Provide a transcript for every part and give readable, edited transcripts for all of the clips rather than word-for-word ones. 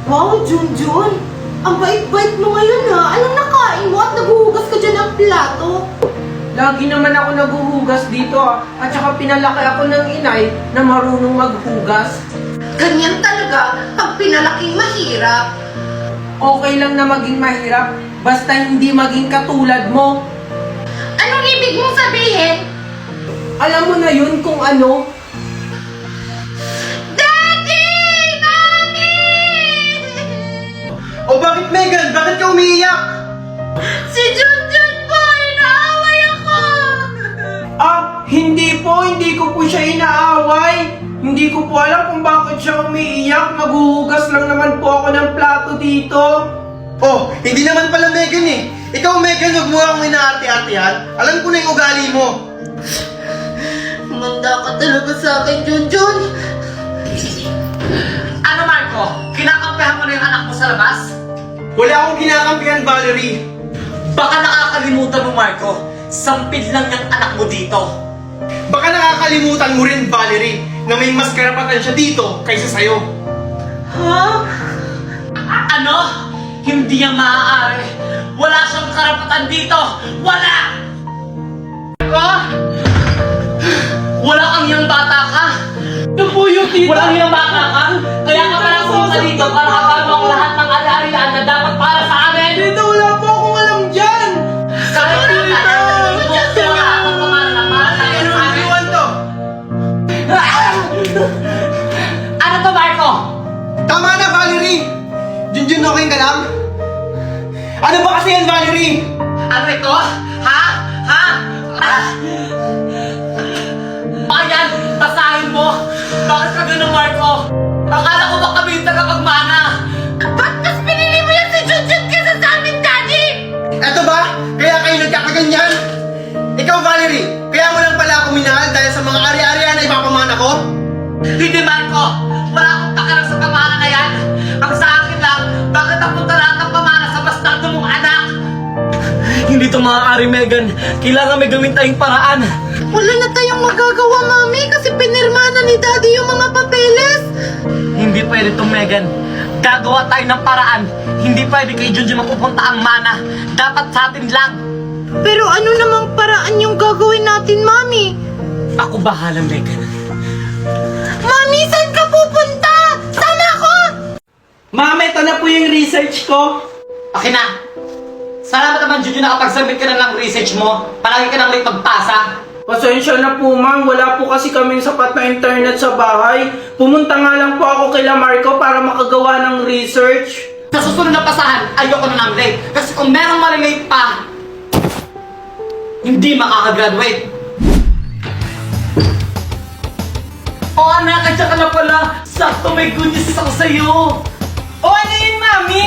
Wow, Junjun! Ang bait-bait mo ngayon ha! Anong nakain mo at naguhugas ka dyan ng plato? Lagi naman ako naguhugas dito at saka pinalaki ako ng inay na marunong maghugas. Ganyan talaga pag pinalaking mahirap. Okay lang na maging mahirap, basta hindi maging katulad mo. Anong ibig mong sabihin? Alam mo na yun kung ano. Daddy! Mommy! O bakit, Megan? Bakit ka umiiyak? Si Junjun po! Inaaway ako! Hindi ko po siya inaaway. Hindi ko po alam kung bakit siya umiiyak. Maghuhugas lang naman po ako ng plato dito. Oh, hindi naman pala Megan eh. Ikaw, Megan, huwag mo akong inaarte-artehan. Alam ko na yung ugali mo. Manda ka talaga sa akin, Junjun. Ano, Marco? Kinakampihan mo na yung anak mo sa labas? Wala akong kinakampihan, Valerie. Baka nakakalimutan mo, Marco. Sampid lang yung anak mo dito. Baka nakakalimutan mo rin, Valerie, na may mas karapatan siya dito kaysa sa'yo. Ha? Ano? Hindi yan maaari. Wala siyang karapatan dito. Wala! Marco? Wala kang yung bata ka. Ito po yung tita. Wala kang yung bata ka. Kaya ka pala pumunta dito para akala ang lahat ng ari-arian na dapat para sa amin. Tita, wala po akong alam dyan. Kahit tita, wala akong pamana na para sa Ano amin. iwan to? Ano to, Marco? Tama na, Valerie! Junjun, okay ka lang? Ano ba kasi yan, Valerie? Ano ito? Ha? Ha? Ayan, basahin mo. Bakit ka ganun, Marco? Akala ko ba kami yung tagapagmana? Ba't mas pinili mo yan si Junjun kesa sa amin, Daddy? Eto ba? Kaya kayo nagkakaganyan? Ikaw, Valerie, kaya mo lang pala ako minahal dahil sa mga ari-arian na ipapamana ko? Hindi, Marco. Wala akong pakialam sa pamana na yan. Ang sa akin lang, bakit napunta lahat ng pamana sa bastardo mong anak? Hindi ito maaari, Megan. Kailangan may gawin tayong paraan. Wala na tayong magagawa, Mami, kasi pinirma na ni Daddy yung mga papeles. Hindi pwede ito, Megan. Gagawa tayo ng paraan. Hindi pwede kay Junjun mapupunta ang mana. Dapat sa atin lang. Pero ano namang paraan yung gagawin natin, Mami? Ako bahala, Megan. Mami, saan ka pupunta? Sama ako! Ma'am, ito na po yung research ko. Okay na. Salamat naman, Junjun, nakapag-submit ka na ng research mo. Palagi ka nang late magpasa. Pasensya na po ma'am, wala po kasi kaming sapat na internet sa bahay. Pumunta nga lang po ako kay Marco para makagawa ng research. Sa susunod na pasahan, ayoko na ng late. Kasi kung merong malilate pa, hindi makakagraduate. Oh, anak, kadya ka na pala. Sakto, may good news ako sa'yo. O ano yun, mami?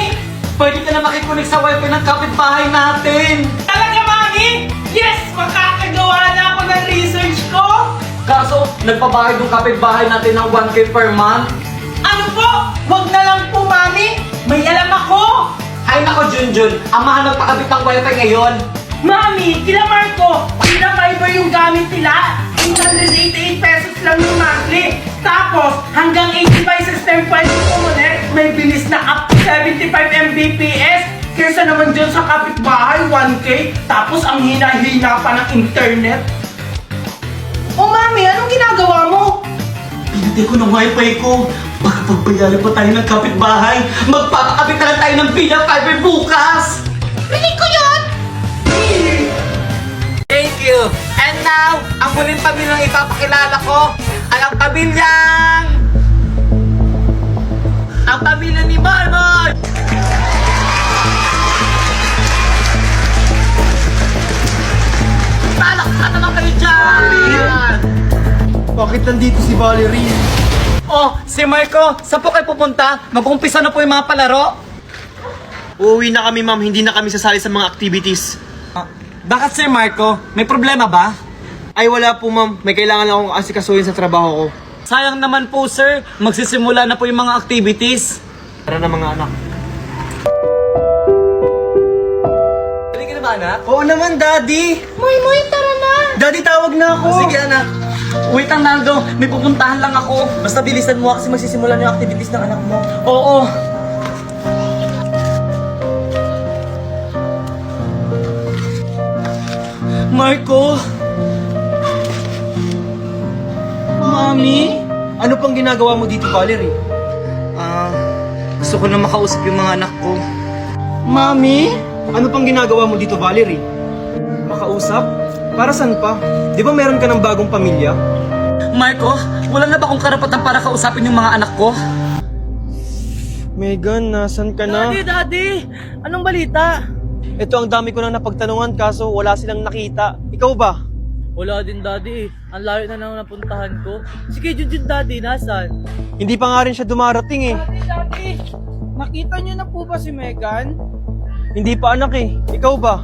Pwede ka na makikunik sa wifi ng kapitbahay natin. Talaga, mami? Yes! Makakagawa na ako ng research ko! Kaso, nagpabayad ng kapitbahay natin ng 1K per month. Ano po? Wag na lang po, mami! May alam ako! Ay nako, Junjun, ang mahal magpakabit ng wifi ngayon. Mami, kila Marco, kila fiber yung gamit nila. 888 pesos lang yung monthly. Tapos, hanggang 85 sa stem file ko connect, may bilis na up to 75 Mbps. Kesa naman dyan sa kapitbahay, 1K. Tapos, ang hina-hina pa ng internet. O mami, anong ginagawa mo? Pinatay ko ng wifi ko. Baka pagbayari pa tayo ng kapitbahay, magpapakabit na lang tayo ng Villa Fiber bukas! Piling ko yun! Thank you! And now, ang muling pamilyang ipapakilala ko ay ang pamilyang... Ang pamilya ni Marmon! Palaksan naman kayo dyan! Bakit nandito si Valerie? Oh, si Marco, saan po kayo pupunta? Mag-umpisa na po yung mga palaro. Uuwi na kami, ma'am. Hindi na kami sasali sa mga activities. Bakit, Sir Marco? May problema ba? Ay, wala po, ma'am. May kailangan lang akong asikasuhin sa trabaho ko. Sayang naman po, sir. Magsisimula na po yung mga activities. Tara na, mga anak. Pwede ka na ba, anak? Oo naman, Daddy! Moy, tara na! Daddy, tawag na ako! Sige, anak. Wait lang, Naldo. May pupuntahan lang ako. Basta bilisan mo kasi magsisimula na yung activities ng anak mo. Oo. Marco? Mami? Ano pang ginagawa mo dito, Valerie? Gusto ko na makausap yung mga anak ko. Mami? Ano pang ginagawa mo dito, Valerie? Makausap? Para saan pa? Di ba meron ka ng bagong pamilya? Marco, wala na ba akong karapatan para kausapin yung mga anak ko? Megan, nasan ka na? Daddy! Anong balita? Ito ang dami ko nang napagtanungan kaso wala silang nakita. Ikaw ba? Wala din, Daddy. Ang layo na nang napuntahan ko. Sige, Junjun, Daddy, nasan? Hindi pa nga rin siya dumarating eh. Daddy! Nakita niyo na po ba si Megan? Hindi pa anak eh. Ikaw ba?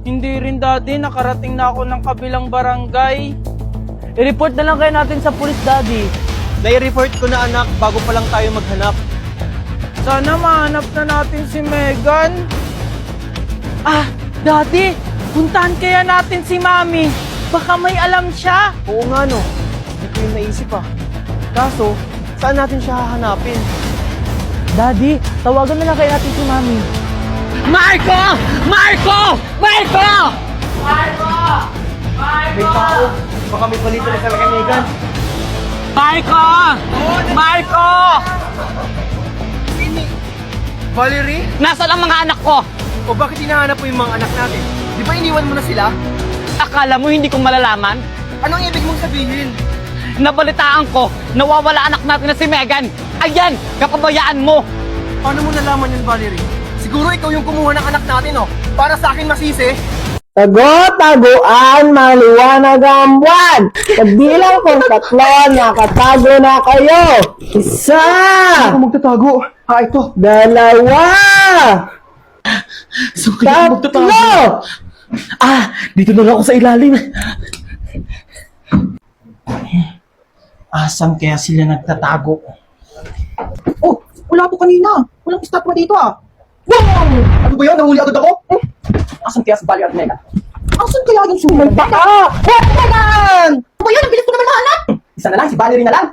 Hindi rin, Daddy. Nakarating na ako ng kabilang barangay. I-report na lang kayo natin sa pulis, Daddy. Nai-report ko na anak bago pa lang tayo maghanap. Sana mahanap na natin si Megan. Ah, Daddy! Puntahan kaya natin si Mami. Baka may alam siya. Oo nga no. Hindi ko yung naisip ah. Kaso, saan natin siya hahanapin? Daddy, tawagan na lang kaya natin si Mami. Marco! Marco! Marco! May tao. Baka may balita na sa kay Megan. Marco! Marco! Valerie? Nasaan ang mga anak ko? O bakit hinahanap mo yung mga anak natin? Di ba iniwan mo na sila? Akala mo hindi ko malalaman? Anong ibig mong sabihin? Nabalitaan ko, nawawala anak natin na si Megan. Ayan, kapabayaan mo. Paano mo nalaman yun, Valerie? Siguro ikaw yung kumuha ng anak natin, oh. Para sa akin masisi. Tago-taguan, maliwanag ang buwan. Pagbilang kong 3, nakatago na kayo. 1, Ako magtatago. Ito. 2, So, kaya ako 3. magtatago. Dito na lang ako sa ilalim. Asan kaya sila nagtatago? Oh, wala po kanina. Walang stop pa dito ah. Wow! Ano ba yun? Nahuli agad ako? Asan kaya si Bali at Megan? Asan kaya yung sumay baka? Megan! Ano ba yun? Ang bilis ko naman mahanap. Isa na lang, si Valerie na lang.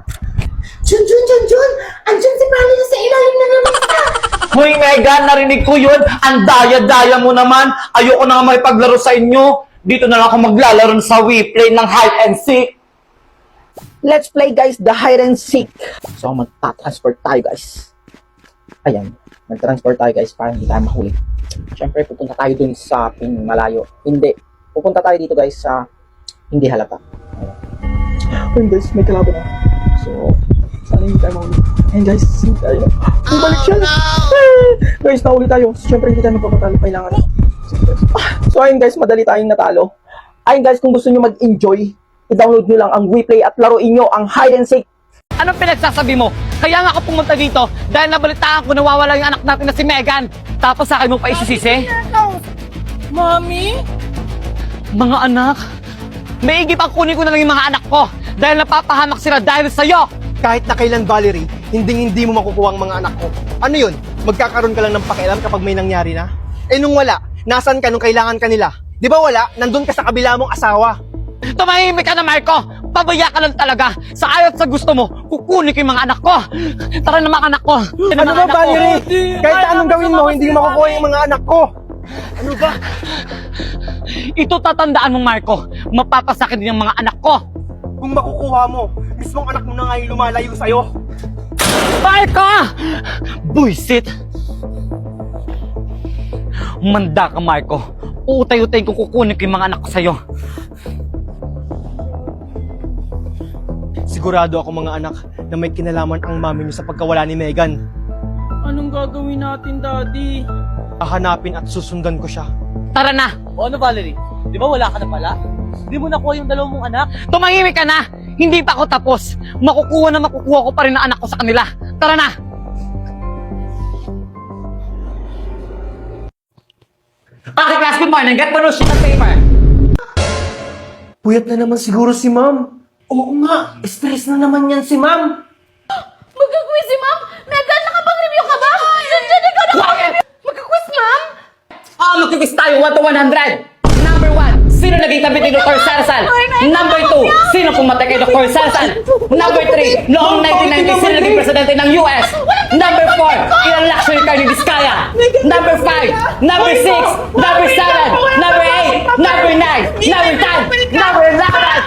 Jun! Andyan si Valerie sa ilalim na naman sa... Hoy Megan, narinig ko yun. Ang daya-daya mo naman. Ayoko na nga makipaglaro sa inyo. Dito na lang ako maglalaro sa WePlay ng hide and seek. Let's play guys, the hide and seek. So, magta-transport tayo guys. Ayan, mag-transport tayo guys para hindi tayo mahuli. Siyempre, pupunta tayo dun sa malayo. Hindi. Pupunta tayo dito guys sa hindi halata. Ayan guys, may kalaban na. So, sana hindi tayo mahuli. Ayan guys, hindi tayo. Bumalik siya. Guys, nahuli tayo. Siyempre, hindi tayo magpapatalo. Kailangan. So, ayun guys, madali tayong natalo. Ayun guys, kung gusto nyo mag-enjoy, i-download nyo lang ang WePlay at laruin nyo ang hide and seek. Anong pinagsasabi mo? Kaya nga ako pumunta dito dahil nabalitaan ko nawawala yung anak natin na si Megan. Tapos sa akin mo pa isisisi? Mami? Mga anak, maigi pa kunin ko na lang yung mga anak ko dahil napapahamak sila dahil sa'yo. Kahit na kailan, Valerie, hindi mo makukuha ang mga anak ko. Ano yun? Magkakaroon ka lang ng pakialam kapag may nangyari na? Eh nung wala, nasan ka nung kailangan ka nila? Di ba wala? Nandun ka sa kabila mong asawa. Tumahimik ka na, Marco! Pabaya ka lang talaga! Sa ayaw at sa gusto mo, kukunin ko yung mga anak ko! Tara na mga anak ko! Ano ba, Valerie? Kahit na anong gawin mo, hindi mo makukuha yung mga anak ko. Ano ba? Ito tatandaan mo, Marco. Mapapasakit din yung mga anak ko. Kung makukuha mo, mismong anak mo na nga yung lumalayo sa'yo. Marco! Buisit! Manda ka, Marco. Utay-utay kung kukunin ko yung mga anak ko sa'yo. Sigurado ako mga anak na may kinalaman ang mami niyo sa pagkawala ni Megan. Anong gagawin natin, Daddy? Hahanapin at susundan ko siya. Tara na! O ano, Valerie? Di ba wala ka na pala? Di mo nakuha yung dalawang mong anak? Tumahimik ka na! Hindi pa ako tapos. Makukuha ko pa rin ang anak ko sa kanila. Tara na! Okay, class, good morning. Get the sheet of paper. Puyat na naman siguro si ma'am. Oo nga, stress na naman yan si ma'am. Mag-quiz si Ma'am? Megan, nakapag-review ka ba? Junjun, ikaw nakapag-review. Mag-quiz, Ma'am? Magkikis tayo 1 to 100. Number 1, sino naging tabi ni Dr. Salsal? Number 2, sino pumatay kay Dr. Salsal? Number 3, noong 1990, sino naging presidente ng US? Number 4, ilang luxury car ni Vizcaya? Number 5, number 6, number 7, number 8, Never nice! Never time! Never lakas!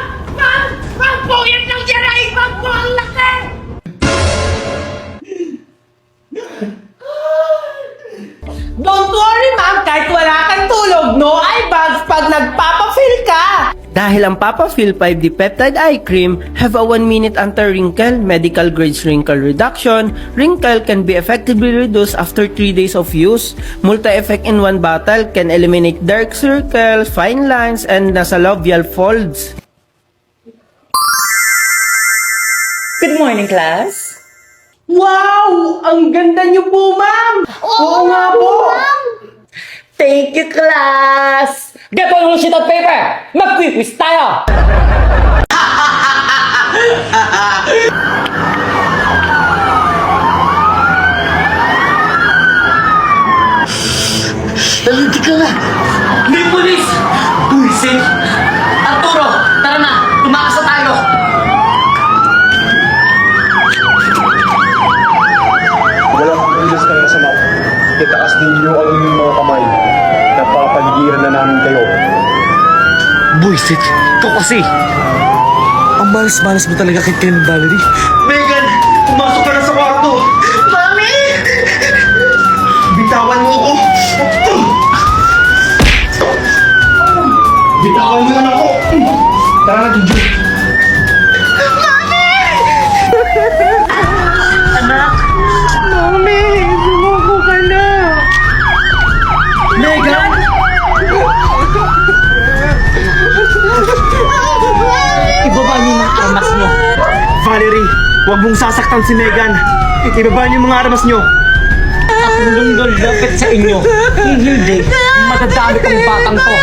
Ma'am po, yan lang yan ay! Ma'am po, ang laki! Don't worry, ma'am. Kahit wala kang tulog, no eye bags pag nagpapa-fill ka. Dahil ang Papa-Fill 5D Peptide Eye Cream have a 1-minute anti-wrinkle, medical grade wrinkle reduction. Wrinkle can be effectively reduced after 3 days of use. Multi-effect in one bottle can eliminate dark circles, fine lines, and nasolabial folds. Good morning, class. Wow! Ang ganda niyo po, ma'am! Oo nga po! Thank you, class! Get on yung sheet of paper! Mag-quiz tayo! Hindi ka na! May pulis! Pulisin! Arturo! Tara na! Tumakas na tayo! Walang kilos kayo sa map. Itaas ninyo ang inyong mga kamay. Napapaligiran na namin kayo. Buisit! Ikaw kasi! Ang malas-malas mo talaga kay Ken Valerie. Megan! Pumasok ka na sa kwarto! Mami! Bitawan mo ako! Bitawan mo na ako! Tara na, Juju! Mami, sumuko ka na. Megan! Ibaba niyo yung mga armas niyo. Valerie, huwag mong sasaktan si Megan. Ibaba niyo yung mga armas niyo. Ako nung lulapit sa inyo. Hindi, madadami kang batang to.